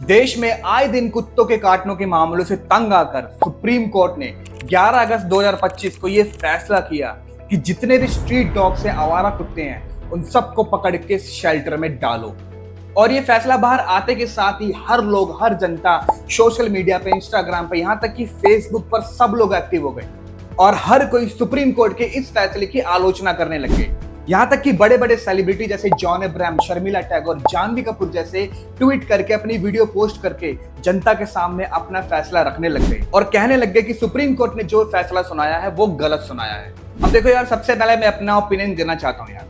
देश में आए दिन कुत्तों के काटने के मामलों से तंग आकर सुप्रीम कोर्ट ने 11 अगस्त 2025 को यह फैसला किया कि जितने भी स्ट्रीट डॉग्स हैं, आवारा कुत्ते हैं, उन सबको पकड़ के शेल्टर में डालो। और ये फैसला बाहर आते के साथ ही हर लोग, हर जनता सोशल मीडिया पे, इंस्टाग्राम पे, यहाँ तक कि फेसबुक पर सब लोग एक्टिव हो गए और हर कोई सुप्रीम कोर्ट के इस फैसले की आलोचना करने लग गए। यहाँ तक कि बड़े बड़े सेलिब्रिटी जैसे जॉन अब्राहम, शर्मिला टैगोर, जानवी कपूर जैसे ट्वीट करके, अपनी वीडियो पोस्ट करके जनता के सामने अपना फैसला रखने लग गए और कहने लग गए कि सुप्रीम कोर्ट ने जो फैसला सुनाया है वो गलत सुनाया है। अब देखो यार, सबसे पहले मैं अपना ओपिनियन देना चाहता हूँ यार।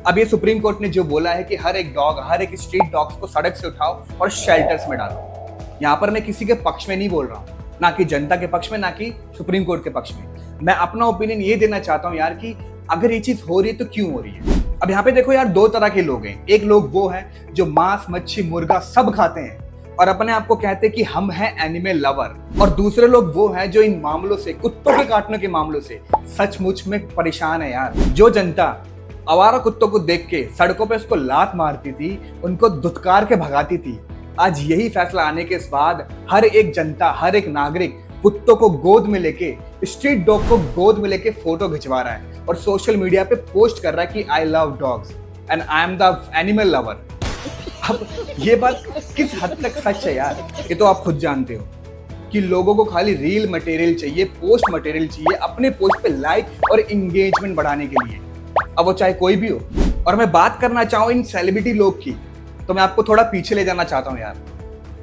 अब ये सुप्रीम कोर्ट ने जो बोला है कि हर एक डॉग, हर एक स्ट्रीट डॉग्स को सड़क से उठाओ और शेल्टर्स में डालो, यहाँ पर मैं किसी के पक्ष में नहीं बोल रहा हूँ, ना कि जनता के पक्ष में, ना कि सुप्रीम कोर्ट के पक्ष में। मैं अपना ओपिनियन ये देना चाहता हूँ यार कि अगर ये चीज हो रही है तो क्यों हो रही है। अब यहाँ पे देखो यार, दो तरह के लोग हैं। एक लोग वो हैं जो मांस, मच्छी, मुर्गा सब खाते हैं और अपने आप को कहते हैं कि हम हैं एनिमल लवर, और दूसरे लोग वो हैं जो इन मामलों से, कुत्तों के काटने के मामलों से सचमुच में परेशान है यार। जो जनता आवारा कुत्तों को देख के सड़कों पे उसको लात मारती थी, उनको धुतकार के भगाती थी, आज यही फैसला आने के बाद हर एक जनता, हर एक नागरिक कुत्तों को गोद में लेके, स्ट्रीट डॉग को गोद में लेके फोटो खिंचवा रहा है और सोशल मीडिया पे पोस्ट कर रहा है कि I love dogs and I am the animal lover. अब ये बात किस हद तक सच है यार, ये तो आप खुद जानते हो कि लोगों को खाली रील मटेरियल चाहिए, पोस्ट मटेरियल चाहिए अपने पोस्ट पे लाइक और एंगेजमेंट बढ़ाने के लिए, अब वो चाहे कोई भी हो। और मैं बात करना चाहूँ इन सेलिब्रिटी लोग की, तो मैं आपको थोड़ा पीछे ले जाना चाहता हूँ यार।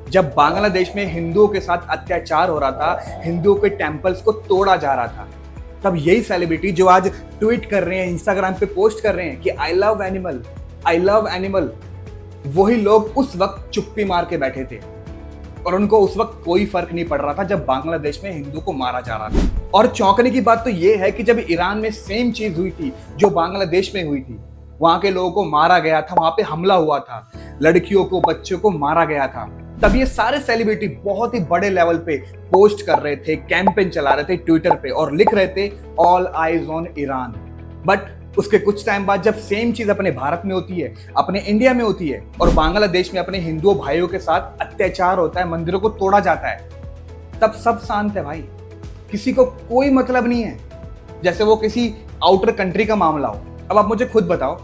जब बांग्लादेश में हिंदुओं के साथ अत्याचार हो रहा था, हिंदुओं के टेम्पल्स को तोड़ा जा रहा था, तब यही सेलिब्रिटी जो आज ट्वीट कर रहे हैं, इंस्टाग्राम पे पोस्ट कर रहे हैं कि I love animal, I love animal, वही लोग उस वक्त चुप्पी मार के बैठे थे और उनको उस वक्त कोई फर्क नहीं पड़ रहा था जब बांग्लादेश में हिंदू को मारा जा रहा था। और चौंकने की बात तो ये है कि जब ईरान में सेम चीज हुई थी जो बांग्लादेश में हुई थी, वहां के लोगों को मारा गया था, वहां पे हमला हुआ था, लड़कियों को, बच्चों को मारा गया था, तब ये सारे सेलिब्रिटी बहुत ही बड़े लेवल पे पोस्ट कर रहे थे, कैंपेन चला रहे थे ट्विटर पे और लिख रहे थे all eyes on Iran. But उसके कुछ टाइम बाद जब सेम चीज अपने भारत में होती है, अपने इंडिया में होती है और बांग्लादेश में अपने हिंदुओं भाइयों के साथ अत्याचार होता है, मंदिरों को तोड़ा जाता है, तब सब शांत है भाई, किसी को कोई मतलब नहीं है, जैसे वो किसी आउटर कंट्री का मामला हो। अब आप मुझे खुद बताओ,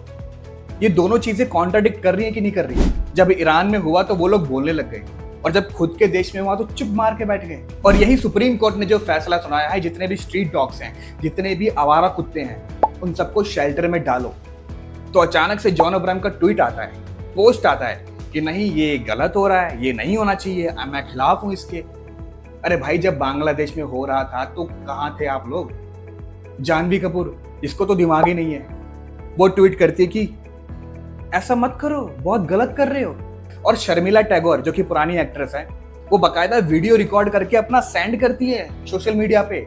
ये दोनों चीजें कॉन्ट्राडिक्ट कर रही है कि नहीं कर रही है? जब ईरान में हुआ तो वो लोग बोलने लग गए और जब खुद के देश में हुआ तो चुप मार के बैठ गए। और यही सुप्रीम कोर्ट ने जो फैसला सुनाया है, जितने भी स्ट्रीट डॉग्स हैं, जितने भी आवारा कुत्ते हैं, उन सबको शेल्टर में डालो। तो अचानक से जॉन अब्राहम का ट्वीट आता है, पोस्ट आता है कि नहीं, ये गलत हो रहा है, ये नहीं होना चाहिए, मैं खिलाफ हूं इसके। अरे भाई, जब बांग्लादेश में हो रहा था तो कहाँ थे आप लोग? जानवी कपूर, इसको तो दिमाग ही नहीं है, वो ट्वीट करती है कि ऐसा मत करो, बहुत गलत कर रहे हो। और शर्मिला टैगोर, जो कि पुरानी एक्ट्रेस है, वो बकायदा वीडियो रिकॉर्ड करके अपना सेंड करती है सोशल मीडिया पे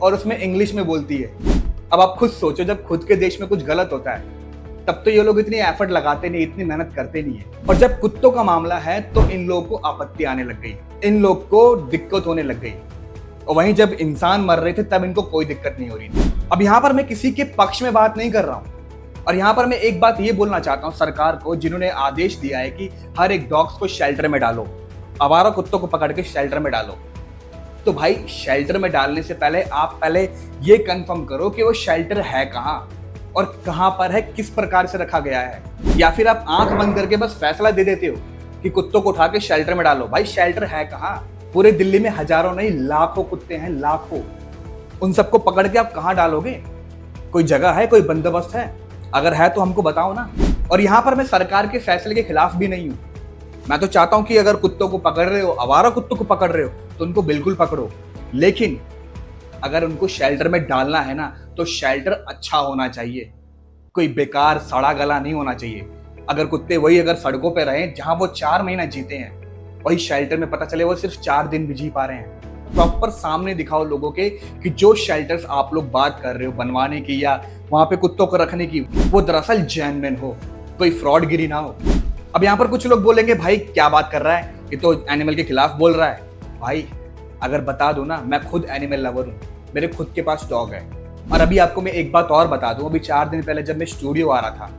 और उसमें इंग्लिश में बोलती है। अब आप खुद सोचो, जब खुद के देश में कुछ गलत होता है तब तो ये लोग इतनी एफर्ट लगाते नहीं, इतनी मेहनत करते नहीं है, और जब कुत्तों का मामला है तो इन लोगों को आपत्ति आने लग गई, इन लोग को दिक्कत होने लग गई। और वहीं जब इंसान मर रहे थे तब इनको कोई दिक्कत नहीं हो रही थी। अब यहाँ पर मैं किसी के पक्ष में बात नहीं कर रहा हूँ, और यहाँ पर मैं एक बात ये बोलना चाहता हूँ सरकार को, जिन्होंने आदेश दिया है कि हर एक डॉग्स को शेल्टर में डालो, आवारा कुत्तों को पकड़ के शेल्टर में डालो। तो भाई, शेल्टर में डालने से पहले आप पहले ये कंफर्म करो कि वो शेल्टर है कहाँ और कहाँ पर है, किस प्रकार से रखा गया है। या फिर आप आंख बंद करके बस फैसला दे देते हो कि कुत्तों को उठा के शेल्टर में डालो। भाई, शेल्टर है कहाँ? पूरे दिल्ली में हजारों नहीं, लाखों कुत्ते हैं, लाखों। उन सबको पकड़ के आप कहाँ डालोगे? कोई जगह है, कोई बंदोबस्त है? अगर है तो हमको बताओ ना। और यहाँ पर मैं सरकार के फैसले के खिलाफ भी नहीं हूँ, मैं तो चाहता हूँ कि अगर कुत्तों को पकड़ रहे हो, आवारा कुत्तों को पकड़ रहे हो, तो उनको बिल्कुल पकड़ो, लेकिन अगर उनको शेल्टर में डालना है ना, तो शेल्टर अच्छा होना चाहिए, कोई बेकार सड़ा गला नहीं होना चाहिए। अगर कुत्ते वही अगर सड़कों पे रहे जहां वो 4 महीना जीते हैं, वही शेल्टर में पता चले वो सिर्फ 4 दिन भी जी पा रहे हैं। प्रॉपर सामने दिखाओ लोगों के कि जो शेल्टर्स आप लोग बात कर रहे हो बनवाने की या वहां पे कुत्तों को रखने की, वो दरअसल जेन्युइन हो, कोई फ्रॉडगिरी ना हो। अब यहाँ पर कुछ लोग बोलेंगे, भाई क्या बात कर रहा है, ये तो एनिमल के खिलाफ बोल रहा है। भाई, अगर बता दो ना, मैं खुद एनिमल लवर हूँ, मेरे खुद के पास डॉग है। और अभी आपको मैं एक बात और बता दूं, अभी 4 दिन पहले जब मैं स्टूडियो आ रहा था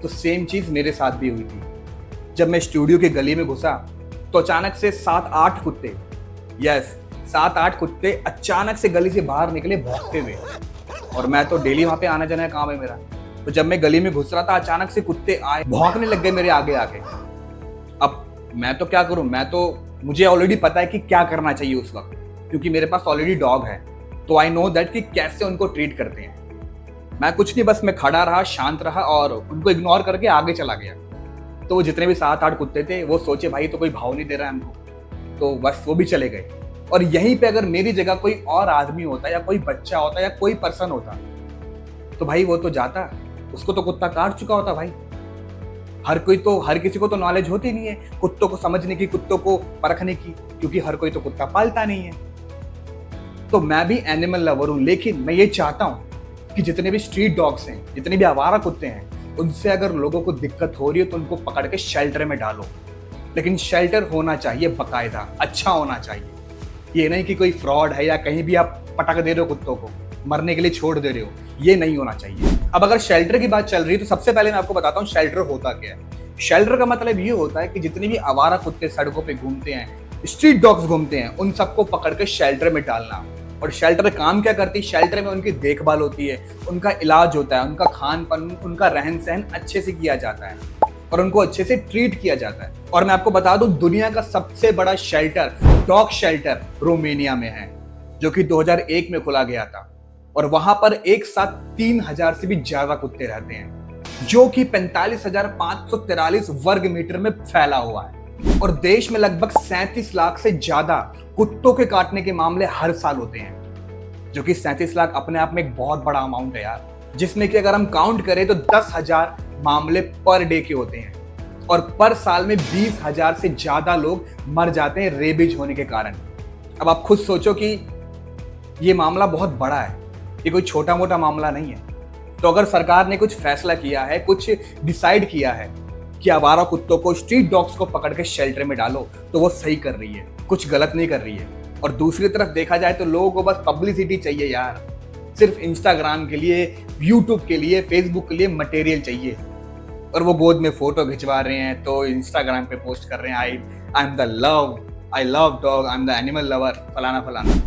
तो सेम चीज मेरे साथ भी हुई थी। जब मैं स्टूडियो के गली में घुसा तो अचानक से 7-8 कुत्ते, यस 7-8 कुत्ते अचानक से गली से बाहर निकले भौंकते हुए। और मैं तो डेली वहां पे आना जाना काम है मेरा। तो जब मैं गली में घुस रहा था अचानक से कुत्ते आए, भौंकने लग गए मेरे आगे आके। अब मैं तो क्या करूं, मुझे ऑलरेडी पता है कि क्या करना चाहिए उस वक्त, क्योंकि मेरे पास ऑलरेडी डॉग है। तो आई नो दैट कि कैसे उनको ट्रीट करते हैं। मैं कुछ नहीं, बस मैं खड़ा रहा, शांत रहा और उनको इग्नोर करके आगे चला गया। तो वो जितने भी 7-8 कुत्ते थे वो सोचे भाई तो कोई भाव नहीं दे रहा है हमको, तो बस वो भी चले गए। और यहीं पे अगर मेरी जगह कोई और आदमी होता या कोई बच्चा होता या कोई पर्सन होता तो भाई वो तो जाता, उसको तो कुत्ता काट चुका होता भाई। हर किसी को तो नॉलेज होती नहीं है कुत्तों को समझने की, कुत्तों को परखने की, क्योंकि हर कोई तो कुत्ता पालता नहीं है। तो मैं भी एनिमल लवर हूं, लेकिन मैं ये चाहता हूं कि जितने भी स्ट्रीट डॉग्स हैं, जितने भी आवारा कुत्ते हैं, उनसे अगर लोगों को दिक्कत हो रही है तो उनको पकड़ के शेल्टर में डालो। लेकिन शेल्टर होना चाहिए बाकायदा, अच्छा होना चाहिए। ये नहीं कि कोई फ्रॉड है या कहीं भी आप पटक दे रहे हो कुत्तों को, मरने के लिए छोड़ दे रहे हो, ये नहीं होना चाहिए। अब अगर शेल्टर की बात चल रही है तो सबसे पहले मैं आपको बताता हूँ शेल्टर होता क्या है। शेल्टर का मतलब ये होता है कि जितने भी आवारा कुत्ते सड़कों पे घूमते हैं, स्ट्रीट डॉग्स घूमते हैं, उन सबको पकड़ के शेल्टर में डालना। और शेल्टर काम क्या करती है, शेल्टर में उनकी देखभाल होती है, उनका इलाज होता है, उनका खान पान, उनका रहन सहन अच्छे से किया जाता है और उनको अच्छे से ट्रीट किया जाता है। और मैं आपको बता दूं, दुनिया का सबसे बड़ा शेल्टर, डॉग शेल्टर रोमानिया में है, जो कि 2001 में खोला गया था। और वहां पर एक साथ 3000 से भी ज्यादा कुत्ते रहते हैं, जो कि 45,543 वर्ग मीटर में फैला हुआ है। और देश में लगभग 37 लाख से ज्यादा कुत्तों के काटने के मामले हर साल होते हैं, जो कि 37 लाख अपने आप में एक बहुत बड़ा अमाउंट है यार, जिसमें कि अगर हम काउंट करें तो 10,000 मामले पर डे के होते हैं। और पर साल में 20,000 से ज्यादा लोग मर जाते हैं रेबीज होने के कारण। अब आप खुद सोचो कि ये मामला बहुत बड़ा है, ये कोई छोटा मोटा मामला नहीं है। तो अगर सरकार ने कुछ फैसला किया है, कुछ डिसाइड किया है कि आवारा कुत्तों को, स्ट्रीट डॉग्स को पकड़ के शेल्टर में डालो, तो वो सही कर रही है, कुछ गलत नहीं कर रही है। और दूसरी तरफ देखा जाए तो लोगों को बस पब्लिसिटी चाहिए यार, सिर्फ इंस्टाग्राम के लिए, यूट्यूब के लिए, फेसबुक के लिए मटेरियल चाहिए। और वो गोद में फोटो खिंचवा रहे हैं तो इंस्टाग्राम पे पोस्ट कर रहे हैं, I love dog, I am the animal lover, फलाना फलाना।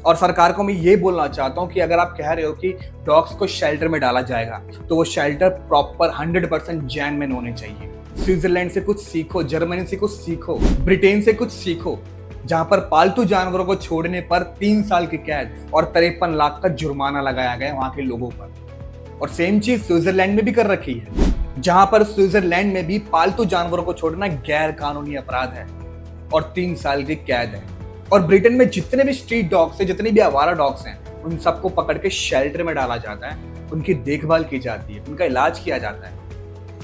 और सरकार को मैं ये बोलना चाहता हूँ कि अगर आप कह रहे हो कि डॉग्स को शेल्टर में डाला जाएगा तो वो शेल्टर प्रॉपर 100% जेन्युइन होने चाहिए। स्विट्जरलैंड से कुछ सीखो, जर्मनी से कुछ सीखो, ब्रिटेन से कुछ सीखो, जहां पर पालतू जानवरों को छोड़ने पर 3 साल की कैद और 53 लाख का जुर्माना लगाया गया वहां के लोगों पर। और सेम चीज स्विट्जरलैंड में भी कर रखी है, जहां पर स्विट्जरलैंड में भी पालतू जानवरों को छोड़ना गैर कानूनी अपराध है और 3 साल की कैद है। और ब्रिटेन में जितने भी स्ट्रीट डॉग्स हैं, जितने भी आवारा डॉग्स हैं, उन सबको पकड़ के शेल्टर में डाला जाता है, उनकी देखभाल की जाती है, उनका इलाज किया जाता है।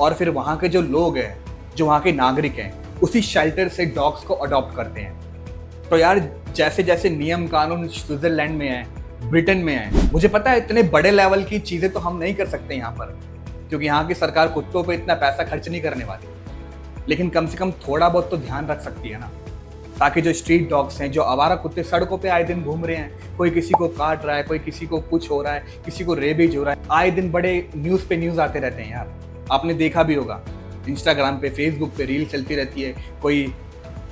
और फिर वहां के जो लोग हैं, जो वहां के नागरिक हैं, उसी शेल्टर से डॉग्स को अडॉप्ट करते हैं। तो यार जैसे जैसे नियम कानून स्विट्जरलैंड में है, ब्रिटेन में है, मुझे पता है इतने बड़े लेवल की चीजें तो हम नहीं कर सकते यहाँ पर, क्योंकि यहाँ की सरकार कुत्तों पे इतना पैसा खर्च नहीं करने वाली। लेकिन कम से कम थोड़ा बहुत तो ध्यान रख सकती है ना, ताकि जो स्ट्रीट डॉग्स हैं, जो आवारा कुत्ते सड़कों पे आए दिन घूम रहे हैं, कोई किसी को काट रहा है, कोई किसी को कुछ हो रहा है, किसी को रेबीज हो रहा है, आए दिन बड़े न्यूज़ पे न्यूज़ आते रहते हैं यार। आपने देखा भी होगा, इंस्टाग्राम पे, फेसबुक पे रील चलती रहती है, कोई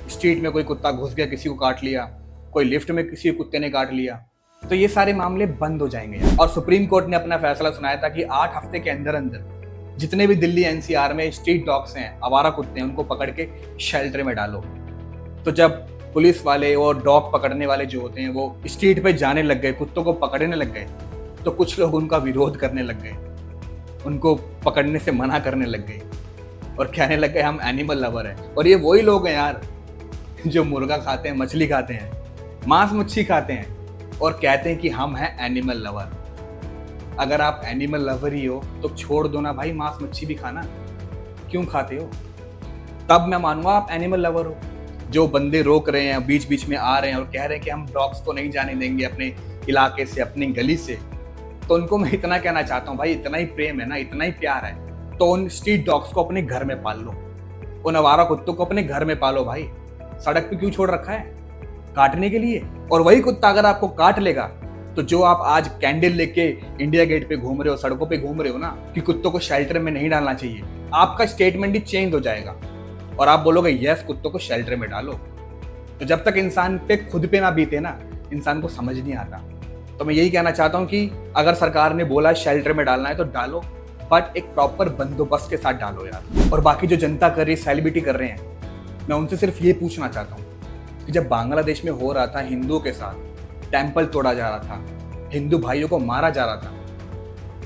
स्ट्रीट में कोई कुत्ता घुस गया, किसी को काट लिया, कोई लिफ्ट में किसी कुत्ते ने काट लिया। तो ये सारे मामले बंद हो जाएंगे यार। और सुप्रीम कोर्ट ने अपना फैसला सुनाया था कि 8 हफ्ते के अंदर अंदर जितने भी दिल्ली एनसीआर में स्ट्रीट डॉग्स हैं, आवारा कुत्ते हैं, उनको पकड़ के शेल्टर में डालो। तो जब पुलिस वाले और डॉग पकड़ने वाले जो होते हैं वो स्ट्रीट पे जाने लग गए, कुत्तों को पकड़ने लग गए, तो कुछ लोग उनका विरोध करने लग गए, उनको पकड़ने से मना करने लग गए और कहने लग गए हम एनिमल लवर हैं। और ये वही लोग हैं यार जो मुर्गा खाते हैं, मछली खाते हैं, मांस मच्छी खाते हैं और कहते हैं कि हम हैं एनिमल लवर। अगर आप एनिमल लवर ही हो तो छोड़ दो ना भाई मांस मच्छी भी खाना, क्यों खाते हो? तब मैं मानूंगा आप एनिमल लवर हो। जो बंदे रोक रहे हैं, बीच बीच में आ रहे हैं और कह रहे हैं कि हम डॉग्स को नहीं जाने देंगे अपने इलाके से, अपनी गली से, तो उनको मैं इतना कहना चाहता हूँ भाई, इतना ही प्रेम है ना, इतना ही प्यार है तो उन स्ट्रीट डॉग्स को अपने घर में पाल लो, उन आवारा कुत्तों को अपने घर में पालो भाई। सड़क पे क्यों छोड़ रखा है? काटने के लिए। और वही कुत्ता अगर आपको काट लेगा तो जो आप आज कैंडल लेके इंडिया गेट पे घूम रहे हो, सड़कों पे घूम रहे हो ना कि कुत्तों को शेल्टर में नहीं डालना चाहिए, आपका स्टेटमेंट ही चेंज हो जाएगा। और आप बोलोगे यस कुत्तों को शेल्टर में डालो। तो जब तक इंसान पे खुद पे ना बीते ना, इंसान को समझ नहीं आता। तो मैं यही कहना चाहता हूँ कि अगर सरकार ने बोला शेल्टर में डालना है तो डालो, बट एक प्रॉपर बंदोबस्त के साथ डालो यार। और बाकी जो जनता कर रही है, सेलिब्रिटी कर रहे हैं, मैं उनसे सिर्फ ये पूछना चाहता हूँ कि जब बांग्लादेश में हो रहा था हिंदुओं के साथ, टेम्पल तोड़ा जा रहा था, हिंदू भाइयों को मारा जा रहा था,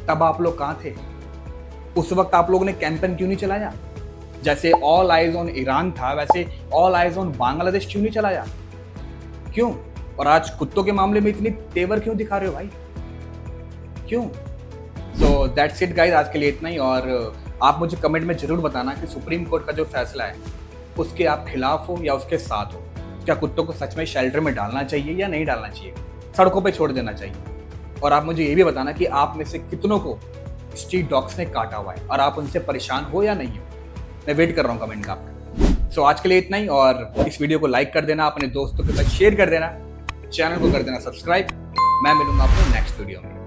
तब आप लोग कहाँ थे? उस वक्त आप लोगों ने कैंपेन क्यों नहीं चलाया? जैसे ऑल आइज ऑन ईरान था, वैसे ऑल आइज ऑन बांग्लादेश क्यों नहीं चलाया? क्यों? और आज कुत्तों के मामले में इतनी तेवर क्यों दिखा रहे हो भाई? क्यों? सो दैट्स इट गाइस, आज के लिए इतना ही। और आप मुझे कमेंट में जरूर बताना कि सुप्रीम कोर्ट का जो फैसला है उसके आप खिलाफ हो या उसके साथ हो। क्या कुत्तों को सच में शेल्टर में डालना चाहिए या नहीं डालना चाहिए, सड़कों पे छोड़ देना चाहिए? और आप मुझे ये भी बताना कि आप में से कितनों को स्ट्रीट डॉग्स ने काटा हुआ है और आप उनसे परेशान हो या नहीं हो। मैं वेट कर रहा हूँ कमेंट का आपका। सो आज के लिए इतना ही, और इस वीडियो को लाइक कर देना, अपने दोस्तों के साथ शेयर कर देना, चैनल को कर देना सब्सक्राइब। मैं मिलूंगा आपको नेक्स्ट वीडियो में।